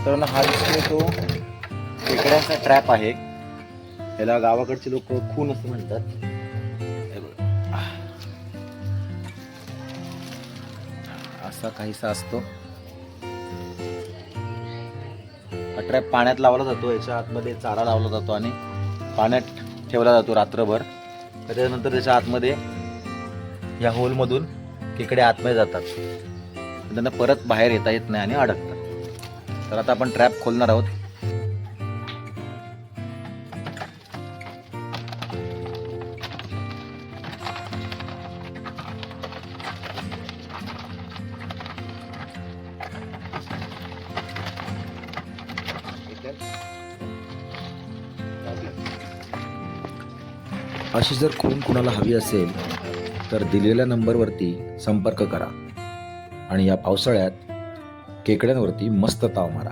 मित्रांनो हा दिसतोय तो खेकड्यांचा ट्रॅप आहे. याला गावाकडचे लोक खून असं म्हणतात. हे बघा. असा काहीसा असतो हा ट्रॅप. पाण्यात लावला जातो, याच्या आतमध्ये चारा लावला जातो आणि पाण्यात ठेवला जातो रात्रभर. त्याच्यानंतर त्याच्या आतमध्ये या होलमधून खेकडे आतमध्ये जातात. त्यांना परत बाहेर येता येत नाही आणि अडकतात. तर आता आपण ट्रॅप खोलणार आहोत. अशी जर खून कुणाला हवी असेल तर दिलेल्या नंबरवरती संपर्क करा आणि या पावसाळ्यात खेकड्यांवरती मस्त ताव मारा.